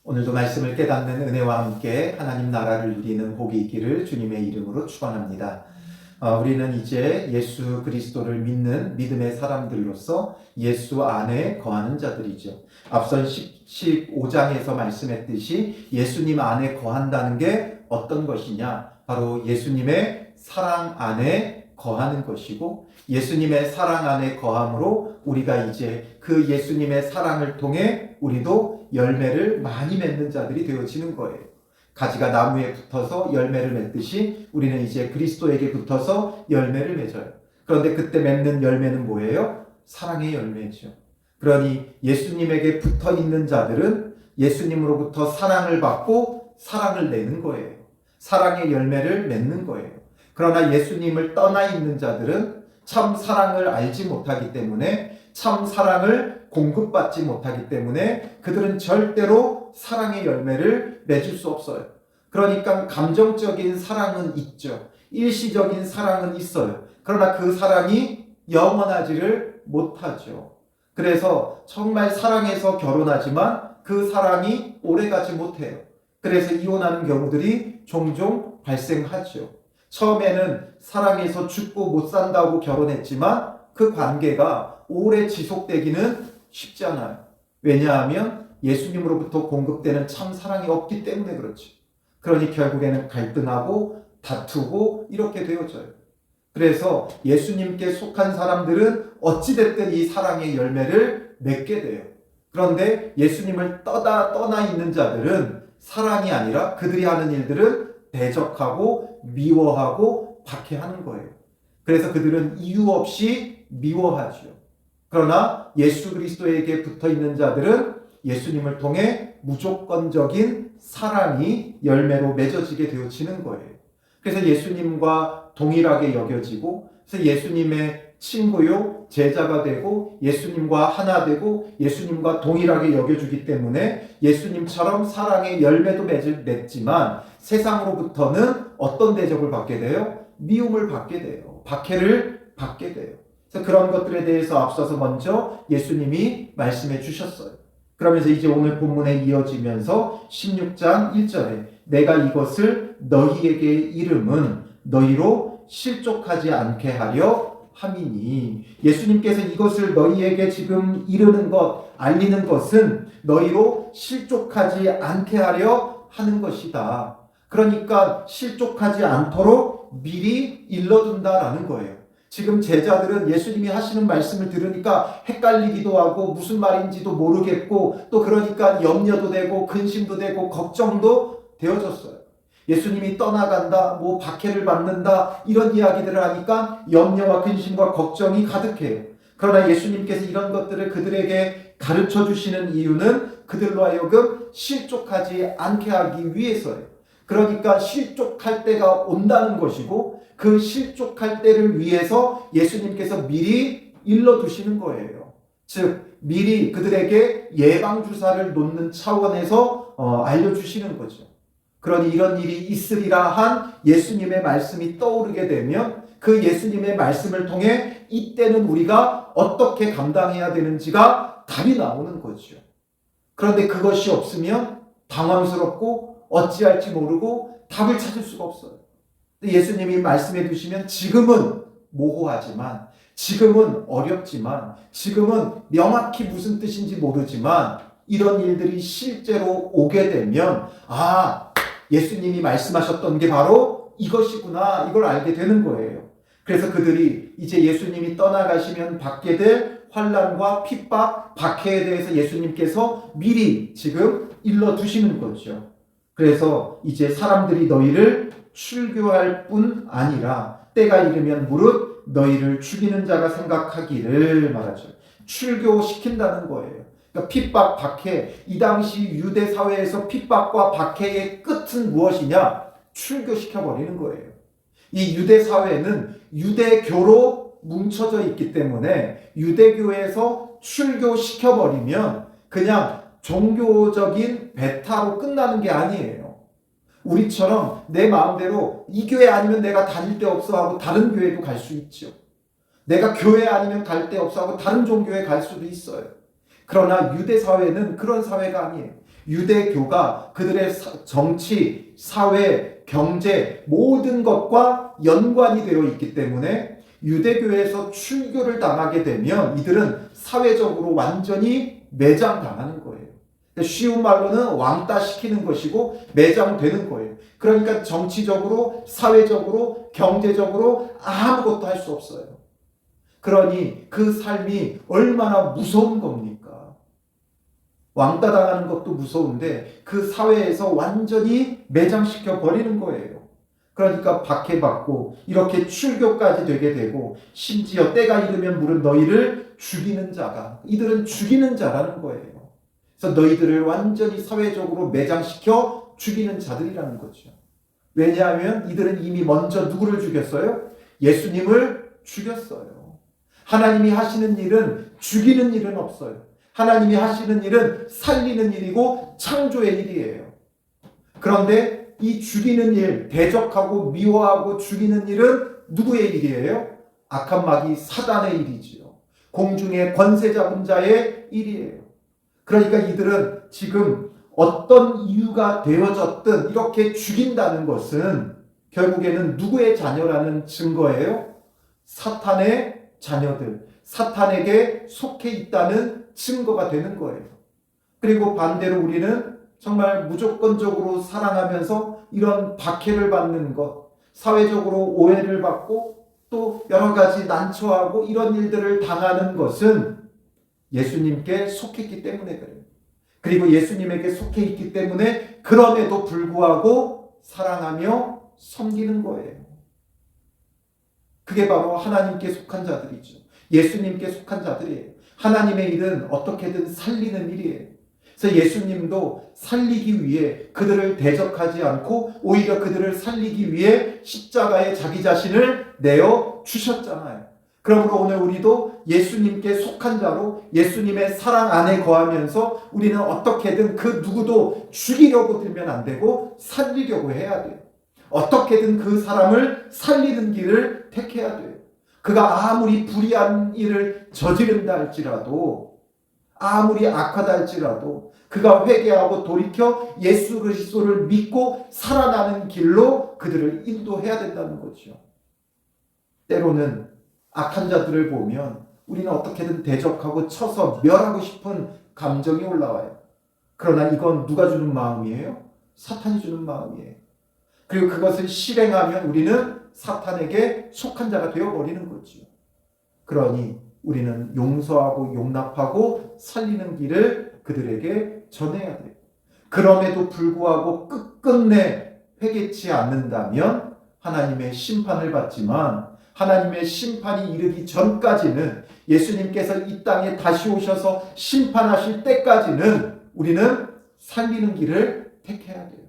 오늘도 말씀을 깨닫는 은혜와 함께 하나님 나라를 누리는 복이 있기를 주님의 이름으로 축원합니다. 우리는 이제 예수 그리스도를 믿는 믿음의 사람들로서 예수 안에 거하는 자들이죠. 앞선 15장에서 말씀했듯이 예수님 안에 거한다는 게 어떤 것이냐? 바로 예수님의 사랑 안에 거하는 것이고, 예수님의 사랑 안에 거함으로 우리가 이제 그 예수님의 사랑을 통해 우리도 열매를 많이 맺는 자들이 되어지는 거예요. 가지가 나무에 붙어서 열매를 맺듯이 우리는 이제 그리스도에게 붙어서 열매를 맺어요. 그런데 그때 맺는 열매는 뭐예요? 사랑의 열매죠. 그러니 예수님에게 붙어 있는 자들은 예수님으로부터 사랑을 받고 사랑을 내는 거예요. 사랑의 열매를 맺는 거예요. 그러나 예수님을 떠나 있는 자들은 참 사랑을 알지 못하기 때문에, 참 사랑을 공급받지 못하기 때문에 그들은 절대로 사랑의 열매를 맺을 수 없어요. 그러니까 감정적인 사랑은 있죠. 일시적인 사랑은 있어요. 그러나 그 사랑이 영원하지를 못하죠. 그래서 정말 사랑해서 결혼하지만 그 사랑이 오래가지 못해요. 그래서 이혼하는 경우들이 종종 발생하죠. 처음에는 사랑해서 죽고 못 산다고 결혼했지만 그 관계가 오래 지속되기는 쉽지 않아요. 왜냐하면 예수님으로부터 공급되는 참 사랑이 없기 때문에 그렇죠. 그러니 결국에는 갈등하고 다투고 이렇게 되어져요. 그래서 예수님께 속한 사람들은 어찌됐든 이 사랑의 열매를 맺게 돼요. 그런데 예수님을 떠나 있는 자들은 사랑이 아니라 그들이 하는 일들은 대적하고 미워하고 박해하는 거예요. 그래서 그들은 이유 없이 미워하죠. 그러나 예수 그리스도에게 붙어 있는 자들은 예수님을 통해 무조건적인 사랑이 열매로 맺어지게 되어지는 거예요. 그래서 예수님과 동일하게 여겨지고, 그래서 예수님의 친구요, 제자가 되고, 예수님과 하나 되고, 예수님과 동일하게 여겨주기 때문에 예수님처럼 사랑의 열매도 맺지만 세상으로부터는 어떤 대접을 받게 돼요? 미움을 받게 돼요. 박해를 받게 돼요. 그래서 그런 것들에 대해서 앞서서 먼저 예수님이 말씀해 주셨어요. 그러면서 이제 오늘 본문에 이어지면서 16장 1절에 내가 이것을 너희에게 이름은 너희로 실족하지 않게 하려 함이니, 예수님께서 이것을 너희에게 지금 이르는 것, 알리는 것은 너희로 실족하지 않게 하려 하는 것이다. 그러니까 실족하지 않도록 미리 일러둔다라는 거예요. 지금 제자들은 예수님이 하시는 말씀을 들으니까 헷갈리기도 하고 무슨 말인지도 모르겠고, 또 그러니까 염려도 되고 근심도 되고 걱정도 되어졌어요. 예수님이 떠나간다, 뭐 박해를 받는다, 이런 이야기들을 하니까 염려와 근심과 걱정이 가득해요. 그러나 예수님께서 이런 것들을 그들에게 가르쳐 주시는 이유는 그들로 하여금 실족하지 않게 하기 위해서예요. 그러니까 실족할 때가 온다는 것이고, 그 실족할 때를 위해서 예수님께서 미리 일러두시는 거예요. 즉 미리 그들에게 예방주사를 놓는 차원에서 알려주시는 거죠. 그러니 이런 일이 있으리라 한 예수님의 말씀이 떠오르게 되면 그 예수님의 말씀을 통해 이때는 우리가 어떻게 감당해야 되는지가 답이 나오는 거죠. 그런데 그것이 없으면 당황스럽고 어찌할지 모르고 답을 찾을 수가 없어요. 예수님이 말씀해 주시면 지금은 모호하지만, 지금은 어렵지만, 지금은 명확히 무슨 뜻인지 모르지만 이런 일들이 실제로 오게 되면 예수님이 말씀하셨던 게 바로 이것이구나, 이걸 알게 되는 거예요. 그래서 그들이 이제 예수님이 떠나가시면 받게 될 환난과 핍박, 박해에 대해서 예수님께서 미리 지금 일러두시는 거죠. 그래서 이제 사람들이 너희를 출교할 뿐 아니라 때가 이르면 무릇 너희를 죽이는 자가 생각하기를 말하죠. 출교시킨다는 거예요. 그러니까 핍박, 박해, 이 당시 유대 사회에서 핍박과 박해의 끝은 무엇이냐? 출교시켜버리는 거예요. 이 유대 사회는 유대교로 뭉쳐져 있기 때문에 유대교에서 출교시켜버리면 그냥 종교적인 배타로 끝나는 게 아니에요. 우리처럼 내 마음대로 이 교회 아니면 내가 다닐 데 없어 하고 다른 교회도 갈 수 있죠. 내가 교회 아니면 갈 데 없어 하고 다른 종교에 갈 수도 있어요. 그러나 유대 사회는 그런 사회가 아니에요. 유대교가 그들의 정치, 사회, 경제 모든 것과 연관이 되어 있기 때문에 유대교에서 출교를 당하게 되면 이들은 사회적으로 완전히 매장당하는 거예요. 쉬운 말로는 왕따시키는 것이고 매장되는 거예요. 그러니까 정치적으로, 사회적으로, 경제적으로 아무것도 할 수 없어요. 그러니 그 삶이 얼마나 무서운 겁니까? 왕따 당하는 것도 무서운데 그 사회에서 완전히 매장시켜 버리는 거예요. 그러니까 박해받고 이렇게 출교까지 되게 되고 심지어 때가 이르면 물은 너희를 죽이는 자가, 이들은 죽이는 자라는 거예요. 그래서 너희들을 완전히 사회적으로 매장시켜 죽이는 자들이라는 거죠. 왜냐하면 이들은 이미 먼저 누구를 죽였어요? 예수님을 죽였어요. 하나님이 하시는 일은 죽이는 일은 없어요. 하나님이 하시는 일은 살리는 일이고 창조의 일이에요. 그런데 이 죽이는 일, 대적하고 미워하고 죽이는 일은 누구의 일이에요? 악한 마귀 사단의 일이지요. 공중의 권세 잡은 자의 일이에요. 그러니까 이들은 지금 어떤 이유가 되어졌든 이렇게 죽인다는 것은 결국에는 누구의 자녀라는 증거예요? 사탄의 자녀들, 사탄에게 속해 있다는 증거가 되는 거예요. 그리고 반대로 우리는 정말 무조건적으로 사랑하면서 이런 박해를 받는 것, 사회적으로 오해를 받고 또 여러 가지 난처하고 이런 일들을 당하는 것은 예수님께 속했기 때문에 그래요. 그리고 예수님에게 속해 있기 때문에 그럼에도 불구하고 사랑하며 섬기는 거예요. 그게 바로 하나님께 속한 자들이죠. 예수님께 속한 자들이에요. 하나님의 일은 어떻게든 살리는 일이에요. 그래서 예수님도 살리기 위해 그들을 대적하지 않고 오히려 그들을 살리기 위해 십자가에 자기 자신을 내어 주셨잖아요. 그러므로 오늘 우리도 예수님께 속한 자로 예수님의 사랑 안에 거하면서 우리는 어떻게든 그 누구도 죽이려고 들면 안 되고 살리려고 해야 돼요. 어떻게든 그 사람을 살리는 길을 택해야 돼요. 그가 아무리 불의한 일을 저지른다 할지라도, 아무리 악하다 할지라도 그가 회개하고 돌이켜 예수 그리스도를 믿고 살아나는 길로 그들을 인도해야 된다는 거죠. 때로는 악한 자들을 보면 우리는 어떻게든 대적하고 쳐서 멸하고 싶은 감정이 올라와요. 그러나 이건 누가 주는 마음이에요? 사탄이 주는 마음이에요. 그리고 그것을 실행하면 우리는 사탄에게 속한 자가 되어버리는 거죠. 그러니 우리는 용서하고 용납하고 살리는 길을 그들에게 전해야 돼요. 그럼에도 불구하고 끝끝내 회개치 않는다면 하나님의 심판을 받지만 하나님의 심판이 이르기 전까지는 예수님께서 이 땅에 다시 오셔서 심판하실 때까지는 우리는 살리는 길을 택해야 돼요.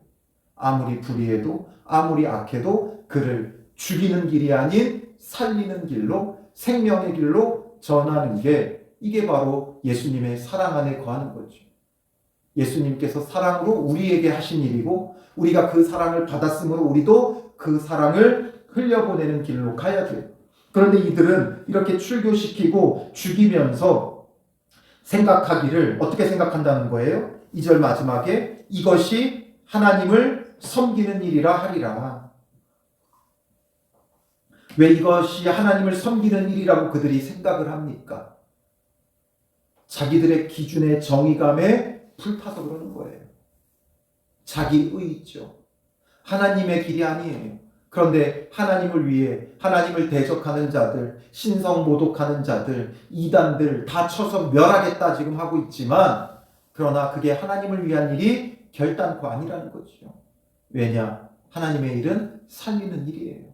아무리 불의해도 아무리 악해도 그를 죽이는 길이 아닌 살리는 길로 생명의 길로 전하는 게 이게 바로 예수님의 사랑 안에 거하는 거죠. 예수님께서 사랑으로 우리에게 하신 일이고 우리가 그 사랑을 받았으므로 우리도 그 사랑을 흘려보내는 길로 가야 돼요. 그런데 이들은 이렇게 출교시키고 죽이면서 생각하기를 어떻게 생각한다는 거예요? 2절 마지막에 이것이 하나님을 섬기는 일이라 하리라. 왜 이것이 하나님을 섬기는 일이라고 그들이 생각을 합니까? 자기들의 기준의 정의감에 불타서 그러는 거예요. 자기 의죠. 하나님의 길이 아니에요. 그런데 하나님을 위해 하나님을 대적하는 자들, 신성 모독하는 자들, 이단들 다 쳐서 멸하겠다 지금 하고 있지만 그러나 그게 하나님을 위한 일이 결단코 아니라는 거죠. 왜냐? 하나님의 일은 살리는 일이에요.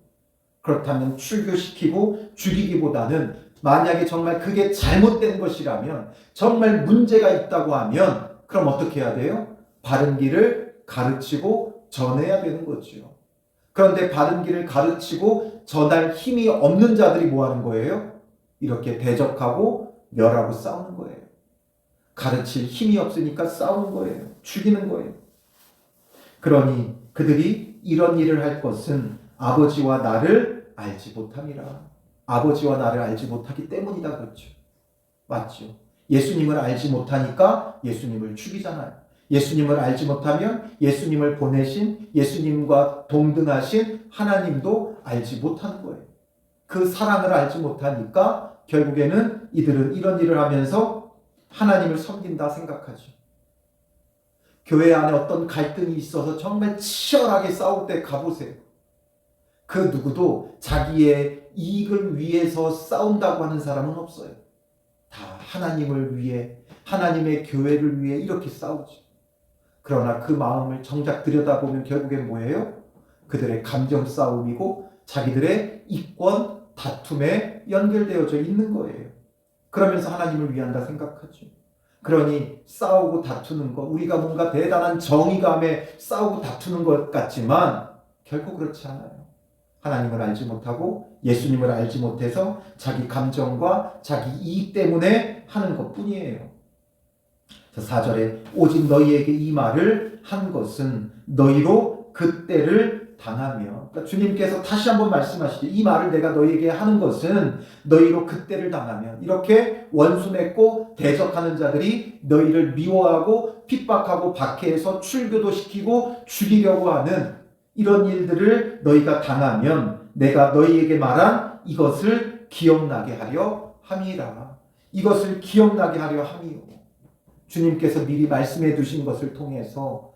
그렇다면 출교시키고 죽이기보다는 만약에 정말 그게 잘못된 것이라면 정말 문제가 있다고 하면 그럼 어떻게 해야 돼요? 바른 길을 가르치고 전해야 되는 거죠. 그런데 바른 길을 가르치고 전할 힘이 없는 자들이 뭐 하는 거예요? 이렇게 대적하고 멸하고 싸우는 거예요. 가르칠 힘이 없으니까 싸우는 거예요. 죽이는 거예요. 그러니 그들이 이런 일을 할 것은 아버지와 나를 알지 못함이라. 아버지와 나를 알지 못하기 때문이다 그렇죠. 맞죠. 예수님을 알지 못하니까 예수님을 죽이잖아요. 예수님을 알지 못하면 예수님을 보내신 예수님과 동등하신 하나님도 알지 못하는 거예요. 그 사랑을 알지 못하니까 결국에는 이들은 이런 일을 하면서 하나님을 섬긴다 생각하죠. 교회 안에 어떤 갈등이 있어서 정말 치열하게 싸울 때 가보세요. 그 누구도 자기의 이익을 위해서 싸운다고 하는 사람은 없어요. 다 하나님을 위해, 하나님의 교회를 위해 이렇게 싸우죠. 그러나 그 마음을 정작 들여다보면 결국엔 뭐예요? 그들의 감정 싸움이고 자기들의 이권 다툼에 연결되어져 있는 거예요. 그러면서 하나님을 위한다 생각하죠. 그러니 싸우고 다투는 것, 우리가 뭔가 대단한 정의감에 싸우고 다투는 것 같지만 결코 그렇지 않아요. 하나님을 알지 못하고 예수님을 알지 못해서 자기 감정과 자기 이익 때문에 하는 것뿐이에요. 4절에 오직 너희에게 이 말을 한 것은 너희로 그때를 당하며, 그러니까 주님께서 다시 한번 말씀하시죠. 이 말을 내가 너희에게 하는 것은 너희로 그때를 당하면, 이렇게 원수 맺고 대적하는 자들이 너희를 미워하고 핍박하고 박해해서 출교도 시키고 죽이려고 하는 이런 일들을 너희가 당하면 내가 너희에게 말한 이것을 기억나게 하려 함이라. 이것을 기억나게 하려 함이요. 주님께서 미리 말씀해 두신 것을 통해서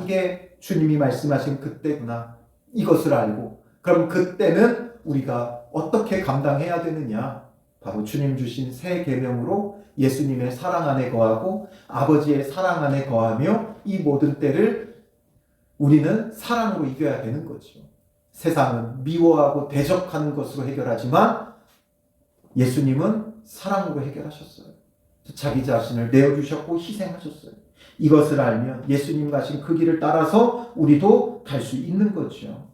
이게 주님이 말씀하신 그때구나. 이것을 알고 그럼 그때는 우리가 어떻게 감당해야 되느냐. 바로 주님 주신 새 계명으로 예수님의 사랑 안에 거하고 아버지의 사랑 안에 거하며 이 모든 때를 우리는 사랑으로 이겨야 되는 거죠. 세상은 미워하고 대적하는 것으로 해결하지만 예수님은 사랑으로 해결하셨어요. 자기 자신을 내어주셨고 희생하셨어요. 이것을 알면 예수님 가신 그 길을 따라서 우리도 갈 수 있는 거죠.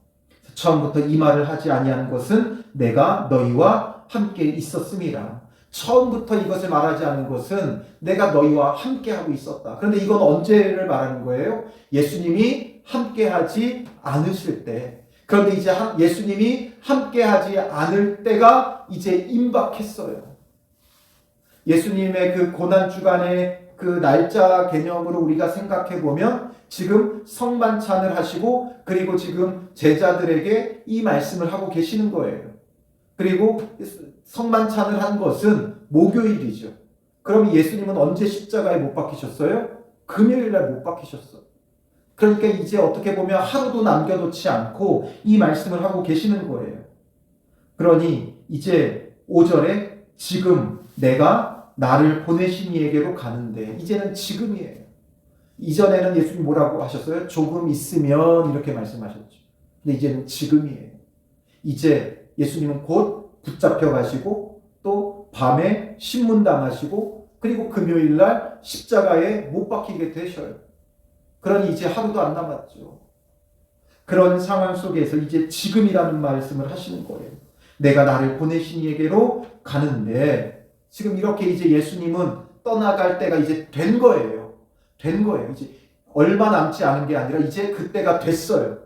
처음부터 이 말을 하지 아니하는 것은 내가 너희와 함께 있었음이라. 처음부터 이것을 말하지 않은 것은 내가 너희와 함께하고 있었다. 그런데 이건 언제를 말하는 거예요? 예수님이 함께하지 않으실 때. 그런데 이제 예수님이 함께하지 않을 때가 이제 임박했어요. 예수님의 그 고난주간의 그 날짜 개념으로 우리가 생각해 보면 지금 성만찬을 하시고 그리고 지금 제자들에게 이 말씀을 하고 계시는 거예요. 그리고 성만찬을 한 것은 목요일이죠. 그럼 예수님은 언제 십자가에 못 박히셨어요? 금요일 날 못 박히셨어요. 그러니까 이제 어떻게 보면 하루도 남겨놓지 않고 이 말씀을 하고 계시는 거예요. 그러니 이제 5절에 지금 내가 나를 보내신 이에게로 가는데 이제는 지금이에요. 이전에는 예수님 뭐라고 하셨어요? 조금 있으면 이렇게 말씀하셨죠. 근데 이제는 지금이에요. 이제 예수님은 곧 붙잡혀 가시고 또 밤에 신문당하시고 그리고 금요일 날 십자가에 못 박히게 되셔요. 그러니 이제 하루도 안 남았죠. 그런 상황 속에서 이제 지금이라는 말씀을 하시는 거예요. 내가 나를 보내신 이에게로 가는데 지금 이렇게 이제 예수님은 떠나갈 때가 이제 된 거예요. 된 거예요. 이제 얼마 남지 않은 게 아니라 이제 그때가 됐어요.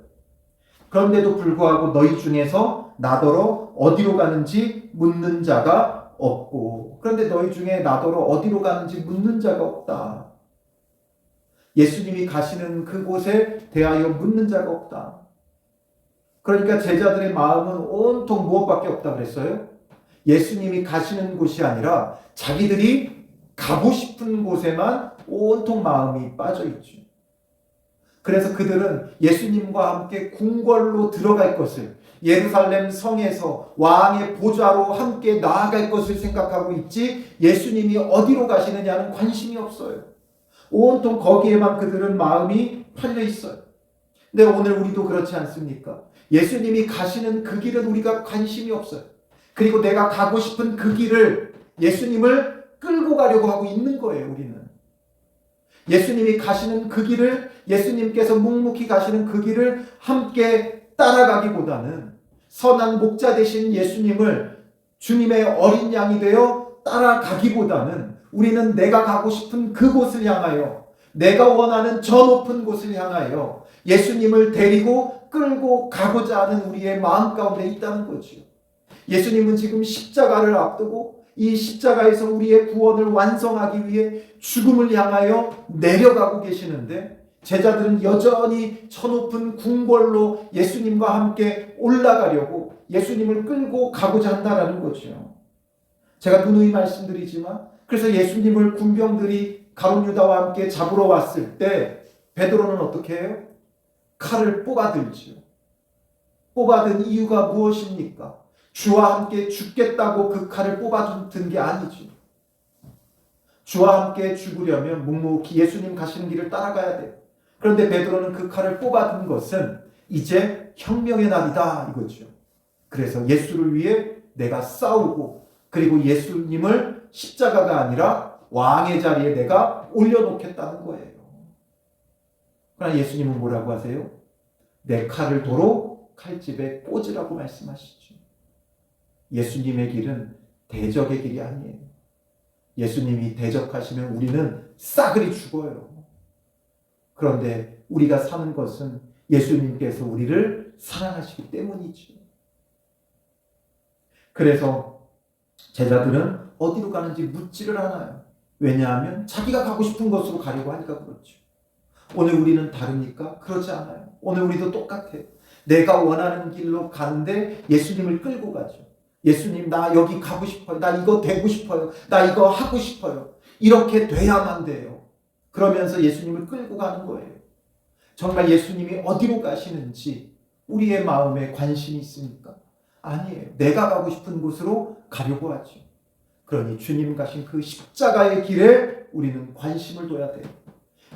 그런데도 불구하고 너희 중에서 나더러 어디로 가는지 묻는 자가 없고, 그런데 너희 중에 나더러 어디로 가는지 묻는 자가 없다. 예수님이 가시는 그곳에 대하여 묻는 자가 없다. 그러니까 제자들의 마음은 온통 무엇밖에 없다 그랬어요? 예수님이 가시는 곳이 아니라 자기들이 가고 싶은 곳에만 온통 마음이 빠져 있죠. 그래서 그들은 예수님과 함께 궁궐로 들어갈 것을, 예루살렘 성에서 왕의 보좌로 함께 나아갈 것을 생각하고 있지 예수님이 어디로 가시느냐는 관심이 없어요. 온통 거기에만 그들은 마음이 팔려 있어요. 근데 오늘 우리도 그렇지 않습니까? 예수님이 가시는 그 길은 우리가 관심이 없어요. 그리고 내가 가고 싶은 그 길을 예수님을 끌고 가려고 하고 있는 거예요, 우리는. 예수님이 가시는 그 길을, 예수님께서 묵묵히 가시는 그 길을 함께 따라가기보다는 선한 목자 되신 예수님을 주님의 어린 양이 되어 따라가기보다는 우리는 내가 가고 싶은 그곳을 향하여, 내가 원하는 저 높은 곳을 향하여 예수님을 데리고 끌고 가고자 하는 우리의 마음 가운데 있다는 거죠. 예수님은 지금 십자가를 앞두고 이 십자가에서 우리의 구원을 완성하기 위해 죽음을 향하여 내려가고 계시는데 제자들은 여전히 저 높은 궁궐로 예수님과 함께 올라가려고 예수님을 끌고 가고자 한다라는 거죠. 제가 누누이 말씀드리지만 그래서 예수님을 군병들이 가룟 유다와 함께 잡으러 왔을 때 베드로는 어떻게 해요? 칼을 뽑아들지요. 뽑아든 이유가 무엇입니까? 주와 함께 죽겠다고 그 칼을 뽑아든 게 아니죠. 주와 함께 죽으려면 묵묵히 예수님 가시는 길을 따라가야 돼요. 그런데 베드로는 그 칼을 뽑아든 것은 이제 혁명의 날이다 이거죠. 그래서 예수를 위해 내가 싸우고 그리고 예수님을 십자가가 아니라 왕의 자리에 내가 올려놓겠다는 거예요. 그러나 예수님은 뭐라고 하세요? 내 칼을 도로 칼집에 꽂으라고 말씀하시죠. 예수님의 길은 대적의 길이 아니에요. 예수님이 대적하시면 우리는 싸그리 죽어요. 그런데 우리가 사는 것은 예수님께서 우리를 사랑하시기 때문이죠. 그래서 제자들은 어디로 가는지 묻지를 않아요. 왜냐하면 자기가 가고 싶은 곳으로 가려고 하니까 그렇죠. 오늘 우리는 다릅니까? 그렇지 않아요. 오늘 우리도 똑같아요. 내가 원하는 길로 가는데 예수님을 끌고 가죠. 예수님, 나 여기 가고 싶어요. 나 이거 되고 싶어요. 나 이거 하고 싶어요. 이렇게 돼야만 돼요. 그러면서 예수님을 끌고 가는 거예요. 정말 예수님이 어디로 가시는지 우리의 마음에 관심이 있습니까? 아니에요. 내가 가고 싶은 곳으로 가려고 하죠. 그러니 주님 가신 그 십자가의 길에 우리는 관심을 둬야 돼요.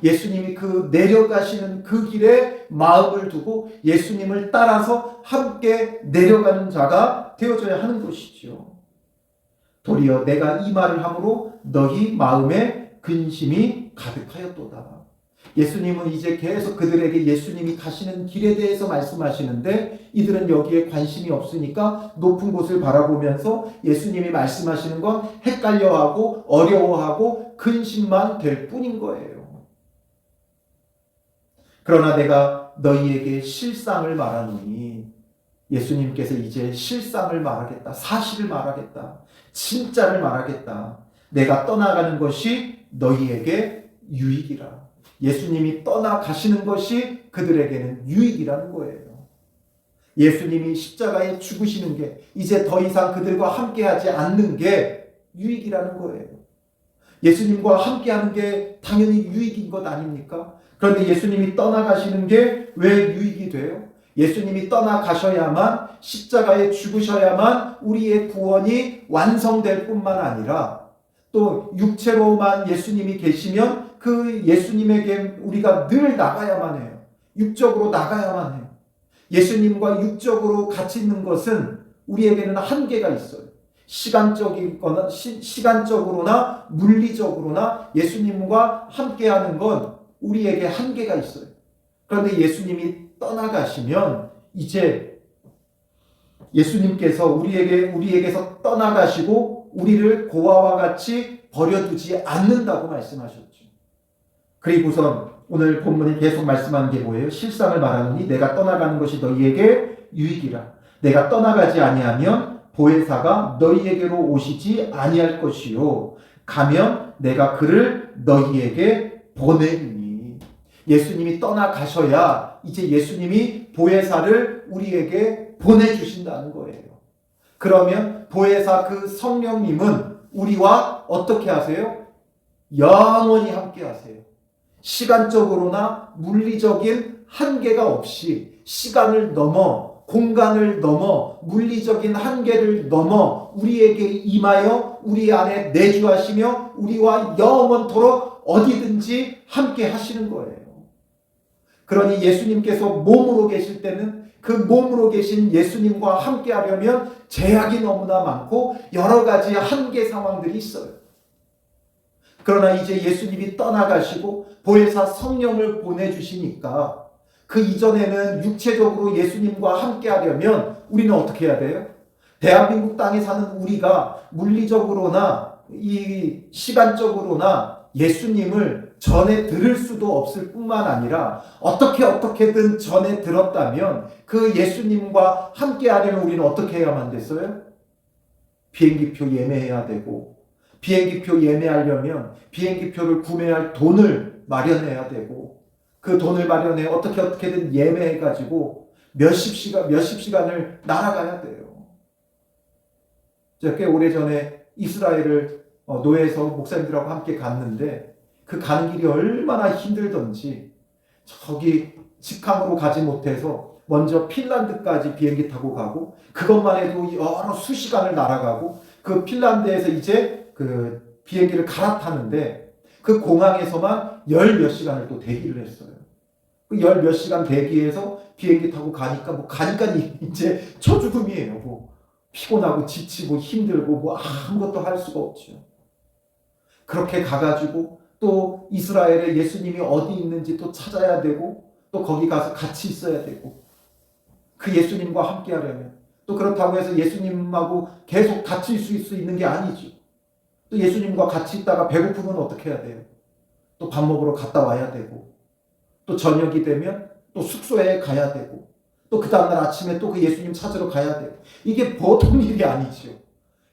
예수님이 그 내려가시는 그 길에 마음을 두고 예수님을 따라서 함께 내려가는 자가 되어져야 하는 것이죠. 도리어 내가 이 말을 함으로 너희 마음에 근심이 가득하였도다. 예수님은 이제 계속 그들에게 예수님이 가시는 길에 대해서 말씀하시는데 이들은 여기에 관심이 없으니까 높은 곳을 바라보면서 예수님이 말씀하시는 건 헷갈려하고 어려워하고 근심만 될 뿐인 거예요. 그러나 내가 너희에게 실상을 말하노니 예수님께서 이제 실상을 말하겠다. 사실을 말하겠다. 진짜를 말하겠다. 내가 떠나가는 것이 너희에게 유익이라. 예수님이 떠나가시는 것이 그들에게는 유익이라는 거예요. 예수님이 십자가에 죽으시는 게 이제 더 이상 그들과 함께하지 않는 게 유익이라는 거예요. 예수님과 함께하는 게 당연히 유익인 것 아닙니까? 그런데 예수님이 떠나가시는 게 왜 유익이 돼요? 예수님이 떠나가셔야만 십자가에 죽으셔야만 우리의 구원이 완성될 뿐만 아니라 또 육체로만 예수님이 계시면 그 예수님에게 우리가 늘 나가야만 해요. 육적으로 나가야만 해요. 예수님과 육적으로 같이 있는 것은 우리에게는 한계가 있어요. 시간적으로나 물리적으로나 예수님과 함께하는 건 우리에게 한계가 있어요. 그런데 예수님이 떠나가시면 이제 예수님께서 우리에게서 떠나가시고 우리를 고아와 같이 버려두지 않는다고 말씀하셨죠. 그리고선 오늘 본문이 계속 말씀하는 게 뭐예요? 실상을 말하노니 내가 떠나가는 것이 너희에게 유익이라. 내가 떠나가지 아니하면 보혜사가 너희에게로 오시지 아니할 것이요. 가면 내가 그를 너희에게 보내리니. 예수님이 떠나가셔야 이제 예수님이 보혜사를 우리에게 보내주신다는 거예요. 그러면 보혜사 그 성령님은 우리와 어떻게 하세요? 영원히 함께 하세요. 시간적으로나 물리적인 한계가 없이 시간을 넘어 공간을 넘어 물리적인 한계를 넘어 우리에게 임하여 우리 안에 내주하시며 우리와 영원토록 어디든지 함께 하시는 거예요. 그러니 예수님께서 몸으로 계실 때는 그 몸으로 계신 예수님과 함께 하려면 제약이 너무나 많고 여러 가지 한계 상황들이 있어요. 그러나 이제 예수님이 떠나가시고 보혜사 성령을 보내주시니까 그 이전에는 육체적으로 예수님과 함께 하려면 우리는 어떻게 해야 돼요? 대한민국 땅에 사는 우리가 물리적으로나 이 시간적으로나 예수님을 전해 들을 수도 없을 뿐만 아니라 어떻게든 전해 들었다면 그 예수님과 함께 하려면 우리는 어떻게 해야만 됐어요? 비행기표 예매해야 되고, 비행기표 예매하려면 비행기표를 구매할 돈을 마련해야 되고, 그 돈을 마련해 어떻게든 예매해가지고 몇십 시간을 날아가야 돼요. 제가 꽤 오래전에 이스라엘을 노예에서 목사님들하고 함께 갔는데, 그 가는 길이 얼마나 힘들던지, 저기 직항으로 가지 못해서 먼저 핀란드까지 비행기 타고 가고, 그것만 해도 여러 수시간을 날아가고, 그 핀란드에서 이제 그 비행기를 갈아타는데, 그 공항에서만 열 몇 시간을 또 대기를 했어요. 그 열 몇 시간 대기해서 비행기 타고 가니까 이제 초죽음이에요. 피곤하고 지치고 힘들고 아무것도 할 수가 없죠. 그렇게 가가지고 또 이스라엘에 예수님이 어디 있는지 또 찾아야 되고, 또 거기 가서 같이 있어야 되고, 그 예수님과 함께 하려면, 또 그렇다고 해서 예수님하고 계속 같이 있을 수 있는 게 아니죠. 또 예수님과 같이 있다가 배고프면 어떻게 해야 돼요? 또 밥 먹으러 갔다 와야 되고, 또 저녁이 되면 또 숙소에 가야 되고, 또 그 다음날 아침에 또 그 예수님 찾으러 가야 되고, 이게 보통 일이 아니죠.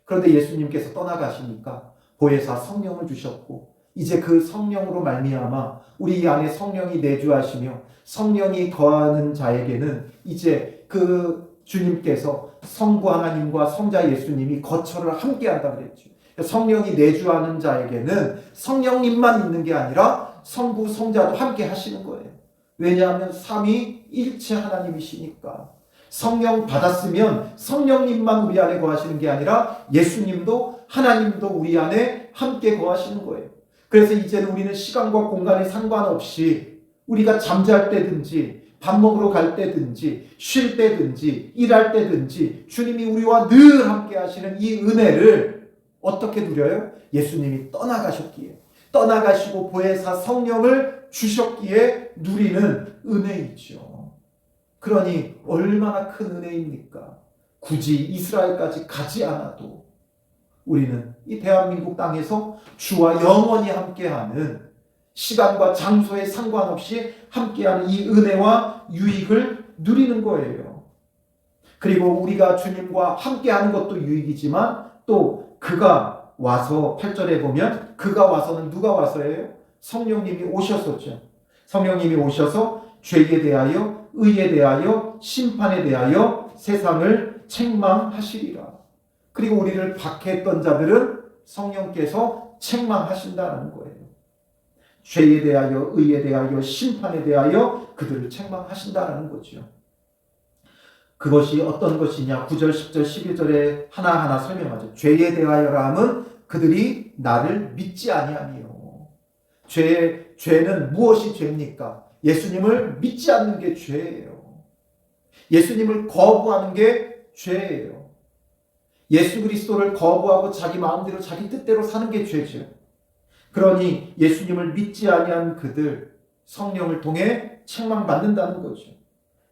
그런데 예수님께서 떠나가시니까 보혜사 성령을 주셨고, 이제 그 성령으로 말미암아 우리 안에 성령이 내주하시며 성령이 거하는 자에게는 이제 그 주님께서 성부 하나님과 성자 예수님이 거처를 함께 한다 그랬죠. 성령이 내주하는 자에게는 성령님만 있는 게 아니라 성부 성자도 함께 하시는 거예요. 왜냐하면 삼위일체 하나님이시니까. 성령 받았으면 성령님만 우리 안에 거하시는 게 아니라 예수님도 하나님도 우리 안에 함께 거하시는 거예요. 그래서 이제는 우리는 시간과 공간에 상관없이 우리가 잠잘 때든지 밥 먹으러 갈 때든지 쉴 때든지 일할 때든지 주님이 우리와 늘 함께 하시는 이 은혜를 어떻게 누려요? 예수님이 떠나가시고 보혜사 성령을 주셨기에 누리는 은혜이죠. 그러니 얼마나 큰 은혜입니까? 굳이 이스라엘까지 가지 않아도 우리는 이 대한민국 땅에서 주와 영원히 함께하는, 시간과 장소에 상관없이 함께하는 이 은혜와 유익을 누리는 거예요. 그리고 우리가 주님과 함께하는 것도 유익이지만 또 그가 와서 8절에 보면 그가 와서는 누가 와서예요? 성령님이 오셨었죠. 성령님이 오셔서 죄에 대하여 의에 대하여 심판에 대하여 세상을 책망하시리라. 그리고 우리를 박해했던 자들은 성령께서 책망하신다는 거예요. 죄에 대하여 의에 대하여 심판에 대하여 그들을 책망하신다는 거죠. 그것이 어떤 것이냐? 9절, 10절, 11절에 하나하나 설명하죠. 죄에 대하여라 함은 그들이 나를 믿지 아니하니요. 죄는 무엇이 죄입니까? 예수님을 믿지 않는 게 죄예요. 예수님을 거부하는 게 죄예요. 예수 그리스도를 거부하고 자기 마음대로 자기 뜻대로 사는 게 죄죠. 그러니 예수님을 믿지 아니한 그들 성령을 통해 책망받는다는 거죠.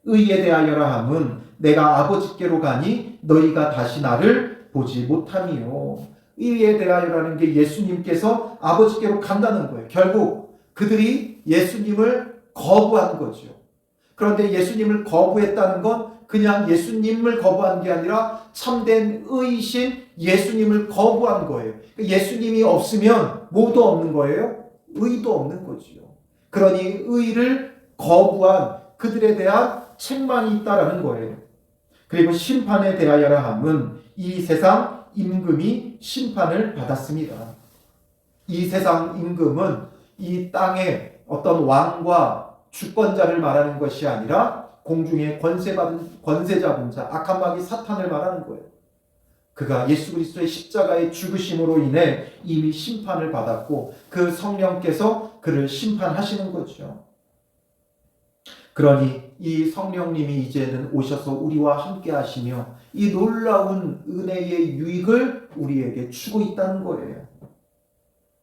의에 대하여라 함은 내가 아버지께로 가니 너희가 다시 나를 보지 못하니요. 의에 대하여라는 게 예수님께서 아버지께로 간다는 거예요. 결국 그들이 예수님을 거부한 거죠. 그런데 예수님을 거부했다는 건 그냥 예수님을 거부한 게 아니라 참된 의이신 예수님을 거부한 거예요. 예수님이 없으면 뭐도 없는 거예요? 의도 없는 거지요. 그러니 의를 거부한 그들에 대한 책망이 있다라는 거예요. 그리고 심판에 대하여라 함은 이 세상 임금이 심판을 받았습니다. 이 세상 임금은 이 땅의 어떤 왕과 주권자를 말하는 것이 아니라 공중에 권세 잡은 자, 악한 마귀 사탄을 말하는 거예요. 그가 예수 그리스도의 십자가의 죽으심으로 인해 이미 심판을 받았고 그 성령께서 그를 심판하시는 거죠. 그러니 이 성령님이 이제는 오셔서 우리와 함께 하시며 이 놀라운 은혜의 유익을 우리에게 주고 있다는 거예요.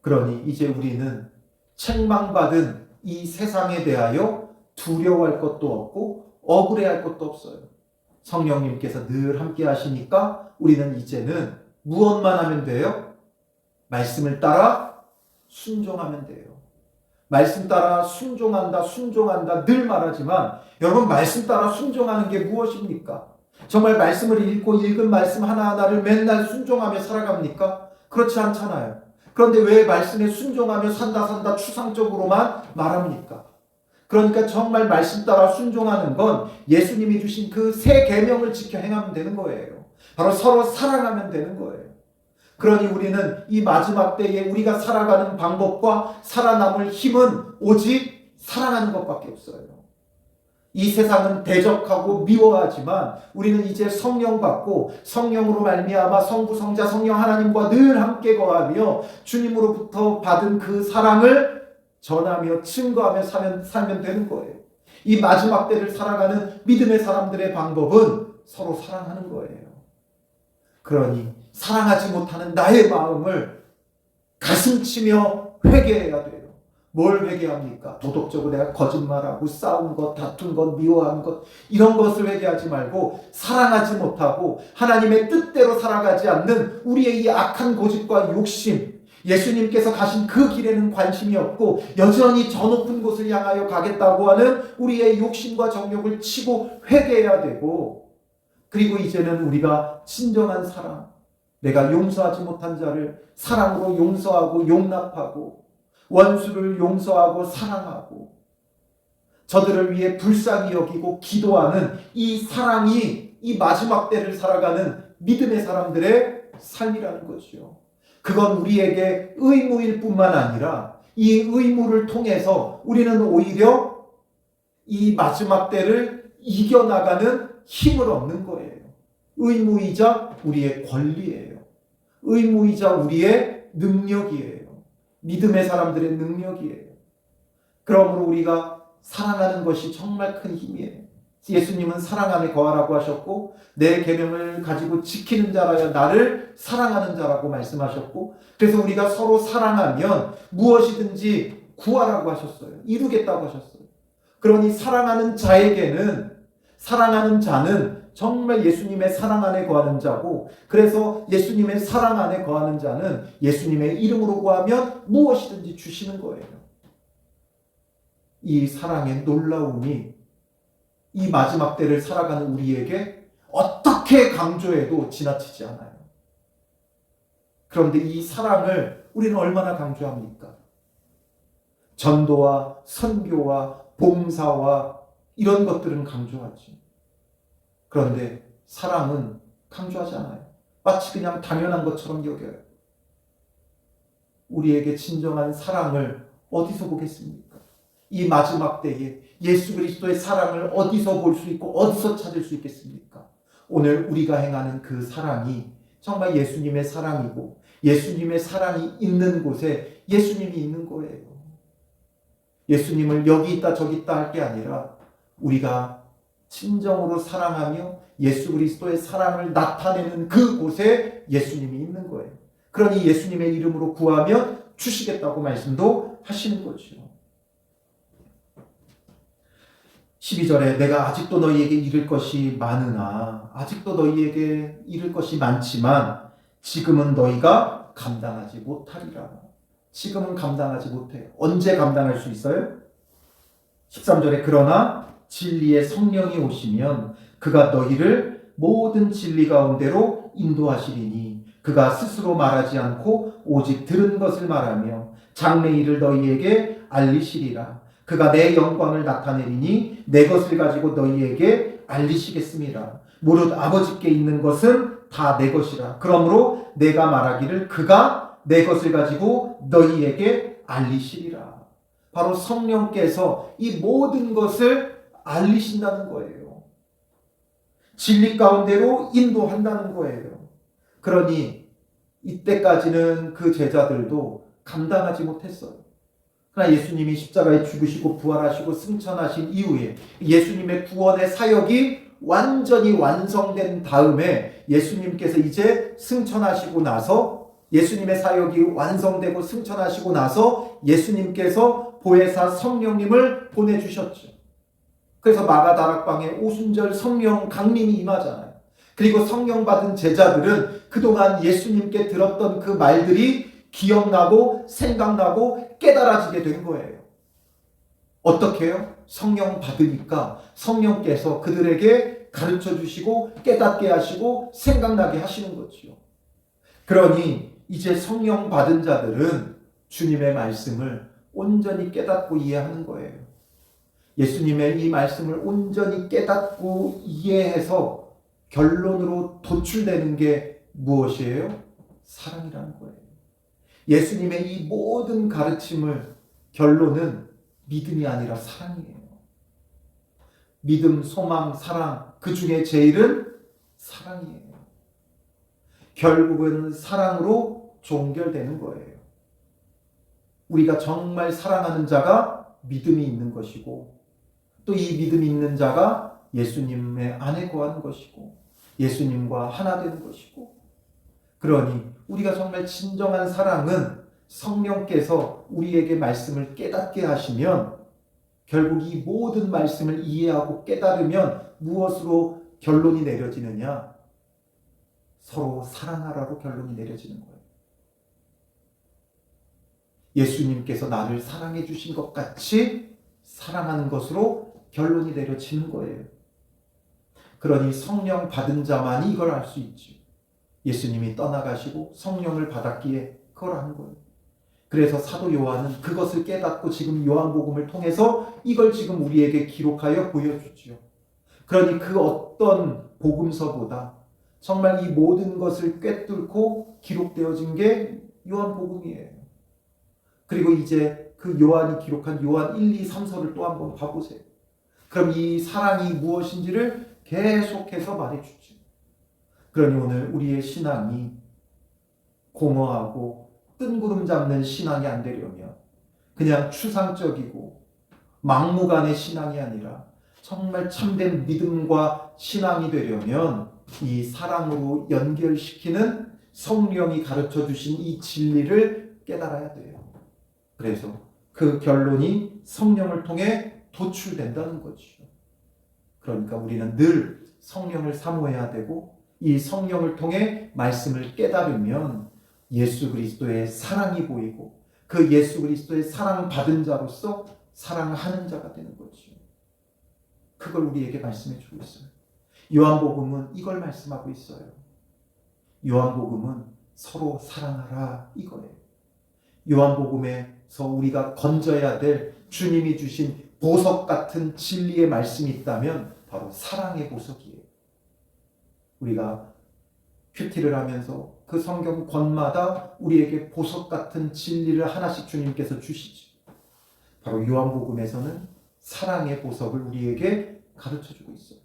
그러니 이제 우리는 책망받은 이 세상에 대하여 두려워할 것도 없고 억울해할 것도 없어요. 성령님께서 늘 함께 하시니까 우리는 이제는 무엇만 하면 돼요? 말씀을 따라 순종하면 돼요. 말씀 따라 순종한다 늘 말하지만 여러분 말씀 따라 순종하는 게 무엇입니까? 정말 말씀을 읽고 읽은 말씀 하나하나를 맨날 순종하며 살아갑니까? 그렇지 않잖아요. 그런데 왜 말씀에 순종하며 산다 추상적으로만 말합니까? 그러니까 정말 말씀 따라 순종하는 건 예수님이 주신 그 세 계명을 지켜 행하면 되는 거예요. 바로 서로 사랑하면 되는 거예요. 그러니 우리는 이 마지막 때에 우리가 살아가는 방법과 살아남을 힘은 오직 사랑하는 것밖에 없어요. 이 세상은 대적하고 미워하지만 우리는 이제 성령 받고 성령으로 말미암아 성부 성자 성령 하나님과 늘 함께 거하며 주님으로부터 받은 그 사랑을 전하며 증거하며 살면 되는 거예요. 이 마지막 때를 살아가는 믿음의 사람들의 방법은 서로 사랑하는 거예요. 그러니 사랑하지 못하는 나의 마음을 가슴치며 회개해야 돼요. 뭘 회개합니까? 도덕적으로 내가 거짓말하고 싸운 것, 다툰 것, 미워한 것 이런 것을 회개하지 말고 사랑하지 못하고 하나님의 뜻대로 살아가지 않는 우리의 이 악한 고집과 욕심, 예수님께서 가신 그 길에는 관심이 없고 여전히 저 높은 곳을 향하여 가겠다고 하는 우리의 욕심과 정욕을 치고 회개해야 되고, 그리고 이제는 우리가 진정한 사랑, 내가 용서하지 못한 자를 사랑으로 용서하고 용납하고 원수를 용서하고 사랑하고 저들을 위해 불쌍히 여기고 기도하는 이 사랑이 이 마지막 때를 살아가는 믿음의 사람들의 삶이라는 것이요. 그건 우리에게 의무일 뿐만 아니라 이 의무를 통해서 우리는 오히려 이 마지막 때를 이겨나가는 힘을 얻는 거예요. 의무이자 우리의 권리예요. 의무이자 우리의 능력이에요. 믿음의 사람들의 능력이에요. 그러므로 우리가 사랑하는 것이 정말 큰 힘이에요. 예수님은 사랑 안에 거하라고 하셨고 내 계명을 가지고 지키는 자라야 나를 사랑하는 자라고 말씀하셨고, 그래서 우리가 서로 사랑하면 무엇이든지 구하라고 하셨어요. 이루겠다고 하셨어요. 그러니 사랑하는 자에게는, 사랑하는 자는 정말 예수님의 사랑 안에 거하는 자고, 그래서 예수님의 사랑 안에 거하는 자는 예수님의 이름으로 구하면 무엇이든지 주시는 거예요. 이 사랑의 놀라움이 이 마지막 때를 살아가는 우리에게 어떻게 강조해도 지나치지 않아요. 그런데 이 사랑을 우리는 얼마나 강조합니까? 전도와 선교와 봉사와 이런 것들은 강조하지. 그런데 사랑은 강조하지 않아요. 마치 그냥 당연한 것처럼 여겨요. 우리에게 진정한 사랑을 어디서 보겠습니까? 이 마지막 때에 예수 그리스도의 사랑을 어디서 볼 수 있고 어디서 찾을 수 있겠습니까? 오늘 우리가 행하는 그 사랑이 정말 예수님의 사랑이고, 예수님의 사랑이 있는 곳에 예수님이 있는 거예요. 예수님을 여기 있다 저기 있다 할 게 아니라 우리가 진정으로 사랑하며 예수 그리스도의 사랑을 나타내는 그곳에 예수님이 있는 거예요. 그러니 예수님의 이름으로 구하면 주시겠다고 말씀도 하시는 거죠. 12절에 내가 아직도 너희에게 이를 것이 많으나, 아직도 너희에게 이를 것이 많지만 지금은 너희가 감당하지 못하리라. 지금은 감당하지 못해요. 언제 감당할 수 있어요? 13절에 그러나 진리의 성령이 오시면 그가 너희를 모든 진리 가운데로 인도하시리니 그가 스스로 말하지 않고 오직 들은 것을 말하며 장래 일을 너희에게 알리시리라. 그가 내 영광을 나타내리니 내 것을 가지고 너희에게 알리시겠습니다. 무릇 아버지께 있는 것은 다 내 것이라. 그러므로 내가 말하기를 그가 내 것을 가지고 너희에게 알리시리라. 바로 성령께서 이 모든 것을 알리신다는 거예요. 진리 가운데로 인도한다는 거예요. 그러니 이때까지는 그 제자들도 감당하지 못했어요. 그러나 예수님이 십자가에 죽으시고 부활하시고 승천하신 이후에 예수님의 구원의 사역이 완전히 완성된 다음에 예수님께서 이제 승천하시고 나서, 예수님의 사역이 완성되고 승천하시고 나서 예수님께서 보혜사 성령님을 보내주셨죠. 그래서 마가다락방에 오순절 성령 강림이 임하잖아요. 그리고 성령 받은 제자들은 그동안 예수님께 들었던 그 말들이 기억나고 생각나고 깨달아지게 된 거예요. 어떻게 해요? 성령 받으니까 성령께서 그들에게 가르쳐 주시고 깨닫게 하시고 생각나게 하시는 거지요. 그러니 이제 성령 받은 자들은 주님의 말씀을 온전히 깨닫고 이해하는 거예요. 예수님의 이 말씀을 온전히 깨닫고 이해해서 결론으로 도출되는 게 무엇이에요? 사랑이라는 거예요. 예수님의 이 모든 가르침을 결론은 믿음이 아니라 사랑이에요. 믿음, 소망, 사랑, 그 중에 제일은 사랑이에요. 결국은 사랑으로 종결되는 거예요. 우리가 정말 사랑하는 자가 믿음이 있는 것이고, 또 이 믿음이 있는 자가 예수님의 안에 거하는 것이고, 예수님과 하나 되는 것이고, 그러니 우리가 정말 진정한 사랑은 성령께서 우리에게 말씀을 깨닫게 하시면, 결국 이 모든 말씀을 이해하고 깨달으면 무엇으로 결론이 내려지느냐? 서로 사랑하라로 결론이 내려지는 거예요. 예수님께서 나를 사랑해 주신 것 같이 사랑하는 것으로 결론이 내려지는 거예요. 그러니 성령 받은 자만이 이걸 알 수 있죠. 예수님이 떠나가시고 성령을 받았기에 그걸 한 거예요. 그래서 사도 요한은 그것을 깨닫고 지금 요한복음을 통해서 이걸 지금 우리에게 기록하여 보여주지요. 그러니 그 어떤 복음서보다 정말 이 모든 것을 꿰뚫고 기록되어진 게 요한복음이에요. 그리고 이제 그 요한이 기록한 요한 1, 2, 3서를 또 한번 봐보세요. 그럼 이 사랑이 무엇인지를 계속해서 말해주죠. 그러니 오늘 우리의 신앙이 공허하고 뜬구름 잡는 신앙이 안 되려면, 그냥 추상적이고 막무가내 신앙이 아니라 정말 참된 믿음과 신앙이 되려면 이 사랑으로 연결시키는 성령이 가르쳐 주신 이 진리를 깨달아야 돼요. 그래서 그 결론이 성령을 통해 도출된다는 거죠. 그러니까 우리는 늘 성령을 사모해야 되고, 이 성령을 통해 말씀을 깨달으면 예수 그리스도의 사랑이 보이고, 그 예수 그리스도의 사랑 받은 자로서 사랑하는 자가 되는 거죠. 그걸 우리에게 말씀해 주고 있어요. 요한복음은 이걸 말씀하고 있어요. 요한복음은 서로 사랑하라 이거예요. 요한복음에서 우리가 건져야 될 주님이 주신 보석 같은 진리의 말씀이 있다면 바로 사랑의 보석이에요. 우리가 큐티를 하면서 그 성경 권마다 우리에게 보석 같은 진리를 하나씩 주님께서 주시죠. 바로 요한복음에서는 사랑의 보석을 우리에게 가르쳐주고 있어요.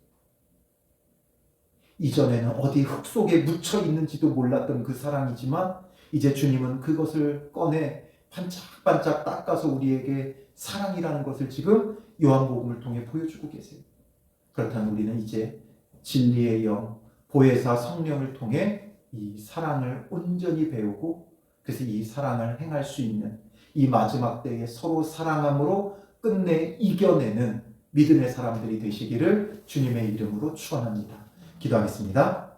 이전에는 어디 흙 속에 묻혀 있는지도 몰랐던 그 사랑이지만 이제 주님은 그것을 꺼내 반짝반짝 닦아서 우리에게 사랑이라는 것을 지금 요한복음을 통해 보여주고 계세요. 그렇다면 우리는 이제 진리의 영, 보혜사 성령을 통해 이 사랑을 온전히 배우고, 그래서 이 사랑을 행할 수 있는 이 마지막 때에 서로 사랑함으로 끝내 이겨내는 믿음의 사람들이 되시기를 주님의 이름으로 축원합니다. 기도하겠습니다.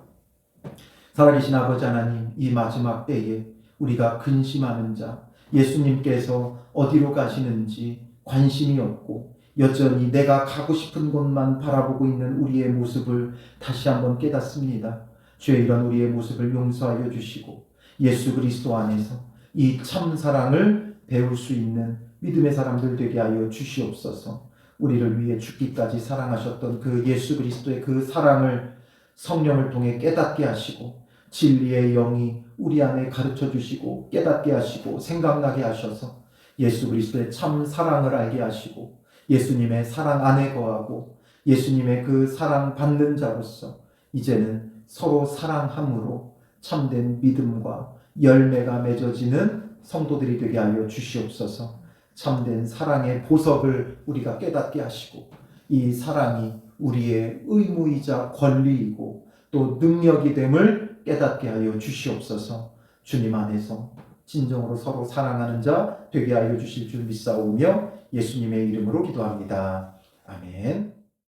살아계신 아버지 하나님, 이 마지막 때에 우리가 근심하는 자, 예수님께서 어디로 가시는지 관심이 없고 여전히 내가 가고 싶은 곳만 바라보고 있는 우리의 모습을 다시 한번 깨닫습니다. 주의 이런 우리의 모습을 용서하여 주시고 예수 그리스도 안에서 이 참 사랑을 배울 수 있는 믿음의 사람들 되게 하여 주시옵소서. 우리를 위해 죽기까지 사랑하셨던 그 예수 그리스도의 그 사랑을 성령을 통해 깨닫게 하시고 진리의 영이 우리 안에 가르쳐 주시고 깨닫게 하시고 생각나게 하셔서 예수 그리스도의 참 사랑을 알게 하시고 예수님의 사랑 안에 거하고 예수님의 그 사랑 받는 자로서 이제는 서로 사랑함으로 참된 믿음과 열매가 맺어지는 성도들이 되게 하여 주시옵소서. 참된 사랑의 보석을 우리가 깨닫게 하시고 이 사랑이 우리의 의무이자 권리이고 또 능력이 됨을 깨닫게 하여 주시옵소서. 주님 안에서 진정으로 서로 사랑하는 자 되게 하여 주실 줄 믿사오며 예수님의 이름으로 기도합니다. 아멘.